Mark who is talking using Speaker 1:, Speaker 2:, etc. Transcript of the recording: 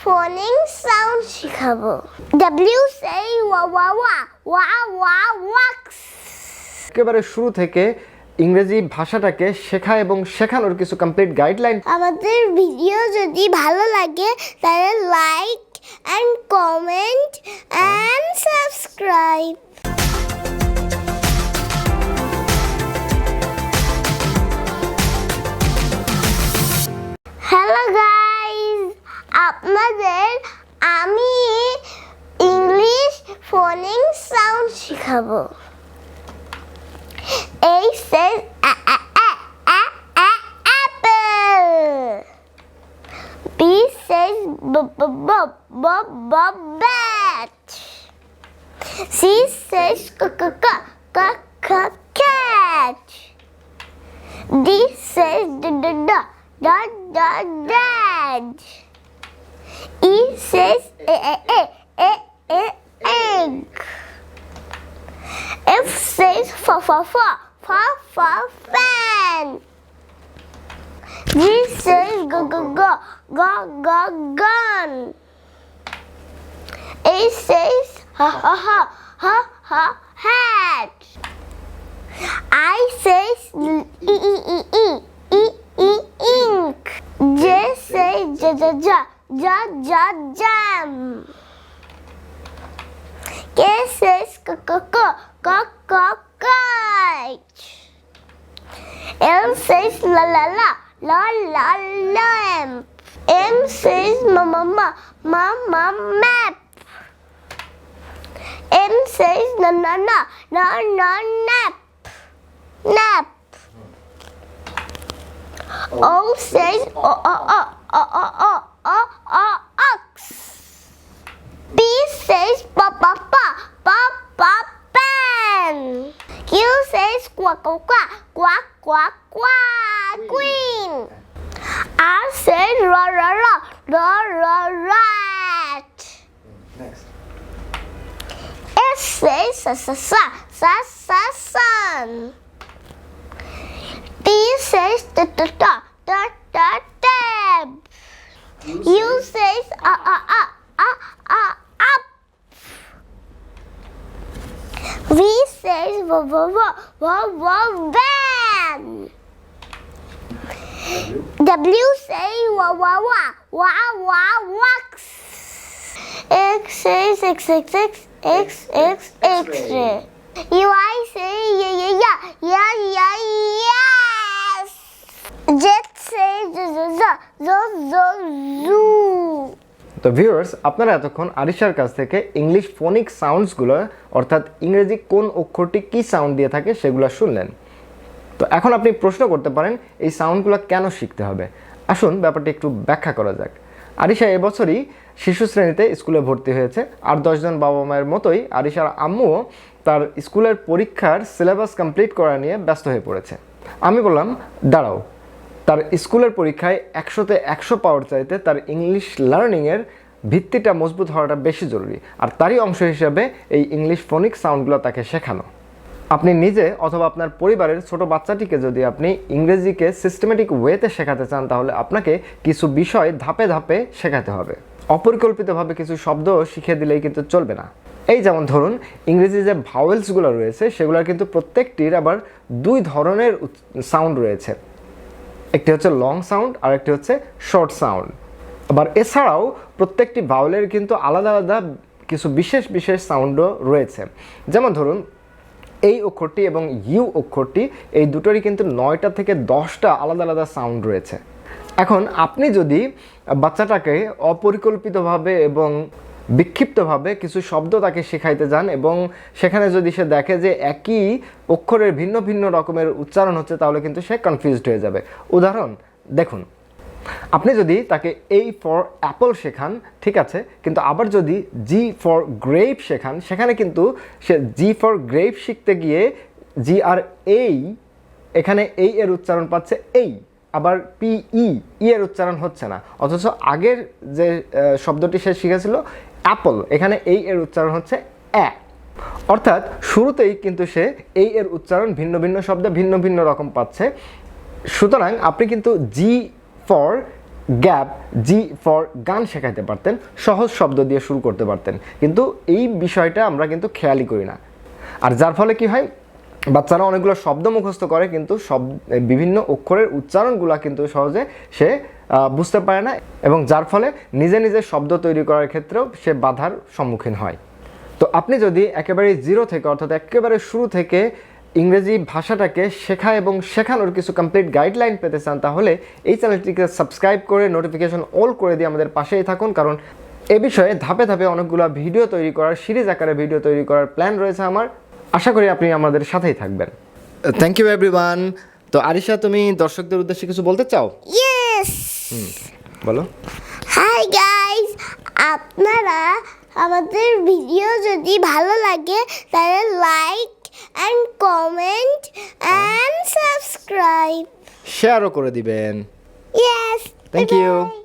Speaker 1: ফনিক্স sound শেখাবো। W say wa wa wa wa wa wax।
Speaker 2: একেবারে শুরু থেকে ইংরেজি ভাষাটাকে শেখা এবং শেখানোর কিছু কমপ্লিট গাইডলাইন।
Speaker 1: আমাদের ভিডিও যদি ভালো লাগে তাহলে like and comment and subscribe. Hello guys, আপনাদের আমি ইংলিশ ফনিক্স সাউন্ড শেখাবো। A says apple. B says bat. C says cat. D says dad. E says egg. F says fan. G says gun. A says hat. I says ink. J says jam. K says kite. L says lamp. M says map. N says nap. O says ox. P says pan. Q says quack queen. R says rat.
Speaker 2: Next.
Speaker 1: S says sun. T says tab. U says up. V says van. W says wax. X says X-ray. I say yes. Z says zoo.
Speaker 2: তো viewers, আপনারা এতক্ষণ আরিশার কাছ থেকে English ফোনিক সাউন্ডসগুলো অর্থাৎ ইংরেজি কোন অক্ষরটি কি sound দিয়ে থাকে সেগুলো শুনলেন। তো এখন আপনি প্রশ্ন করতে পারেন এই সাউন্ডগুলো কেন শিখতে হবে। আসুন ব্যাপারটি একটু ব্যাখ্যা করা যাক। আরিশা এবছরই শিশু শ্রেণীতে স্কুলে ভর্তি হয়েছে। আর 10 জন বাবা মায়ের মতোই আরিশার আম্মুও তার স্কুলের পরীক্ষার সিলেবাস কমপ্লিট করা নিয়ে ব্যস্ত হয়ে পড়েছে। আমি বললাম দাঁড়াও, তার স্কুলের পরীক্ষায় 100তে 100 পাওয়ার চাইতে তার ইংলিশ লার্নিংয়ের ভিত্তিটা মজবুত হওয়াটা বেশি জরুরি। আর তারই অংশ হিসেবে এই ইংলিশ ফোনিক সাউন্ডগুলো তাকে শেখানো। আপনি নিজে অথবা আপনার পরিবারের ছোট বাচ্চাটিকে যদি আপনি ইংরেজিকে সিস্টেমেটিক ওয়েতে শেখাতে চান তাহলে আপনাকে কিছু বিষয় ধাপে ধাপে শেখাতে হবে। অপরিকল্পিতভাবে কিছু শব্দ শিখিয়ে দিলেই কিন্তু চলবে না। এই যেমন ধরুন, ইংরেজি যে ভাওয়েলসগুলো রয়েছে সেগুলোর কিন্তু প্রত্যেকটির আবার 2 ধরনের সাউন্ড রয়েছে। একটি হচ্ছে লং সাউন্ড আর একটি হচ্ছে শর্ট সাউন্ড। আবার এছাড়াও প্রত্যেকটি ভাওয়েলের কিন্তু আলাদা আলাদা কিছু বিশেষ সাউন্ডও রয়েছে। যেমন ধরুন, এই অক্ষরটি এবং ইউ অক্ষরটি, এই দুটোরই কিন্তু 9টা থেকে 10টা আলাদা আলাদা সাউন্ড রয়েছে। এখন আপনি যদি বাচ্চাটাকে অপরিকল্পিতভাবে এবং বিক্ষিপ্তভাবে কিছু শব্দ তাকে শেখাইতে যান এবং সেখানে যদি সে দেখে যে একই অক্ষরের ভিন্ন ভিন্ন রকমের উচ্চারণ হচ্ছে তাহলে কিন্তু সে কনফিউজড হয়ে যাবে। উদাহরণ দেখুন, আপনি যদি তাকে A ফর অ্যাপল শেখান, ঠিক আছে, কিন্তু আবার যদি G ফর গ্রেপ শেখান, সেখানে কিন্তু সে G ফর গ্রেপ শিখতে গিয়ে GRA এখানে এই এর উচ্চারণ পাচ্ছে এই, আবার PE এর উচ্চারণ হচ্ছে না। অথচ আগের যে শব্দটি সে শিখেছিল অ্যাপল, এখানে এই এর উচ্চারণ হচ্ছে অ্যা। অর্থাৎ শুরুতেই কিন্তু সে এই এর উচ্চারণ ভিন্ন ভিন্ন শব্দে ভিন্ন ভিন্ন রকম পাচ্ছে। সুতরাং আপনি কিন্তু G for gap, G for গান শেখাইতে পারতেন, সহজ শব্দ দিয়ে শুরু করতে পারতেন, কিন্তু এই বিষয়টা আমরা কিন্তু খেয়ালই করি না। আর যার ফলে কি হয়, বাচ্চারা অনেকগুলো শব্দ মুখস্থ করে কিন্তু বিভিন্ন অক্ষরের উচ্চারণগুলো কিন্তু সহজে সে বুঝতে পারে না, এবং যার ফলে নিজে নিজে শব্দ তৈরি করার ক্ষেত্রেও সে বাধার সম্মুখীন হয়। তো আপনি যদি একেবারে জিরো থেকে, অর্থাৎ একেবারে শুরু থেকে ইংরেজি ভাষাটাকে শেখা এবং শেখানোর কিছু কমপ্লিট গাইডলাইন পেতে চান, তাহলে এই চ্যানেলটিকে সাবস্ক্রাইব করে নোটিফিকেশন অল করে দিয়ে আমাদের পাশেই থাকুন, কারণ এ বিষয়ে ধাপে ধাপে অনেকগুলো ভিডিও তৈরি করার, সিরিজ আকারে ভিডিও তৈরি করার প্ল্যান রয়েছে আমার। আশা করি আপনি আমাদের সাথেই থাকবেন। Thank you everyone. তো আরিশা, তুমি দর্শকদের উদ্দেশ্যে কিছু বলতে চাও?
Speaker 1: ইয়েস,
Speaker 2: বলো।
Speaker 1: হাই গাইস, আপনারা আমাদের ভিডিও যদি ভালো লাগে তাহলে like and comment and subscribe.
Speaker 2: শেয়ারও করে দিবেন।
Speaker 1: Yes.
Speaker 2: Thank you.
Speaker 1: Bye-bye.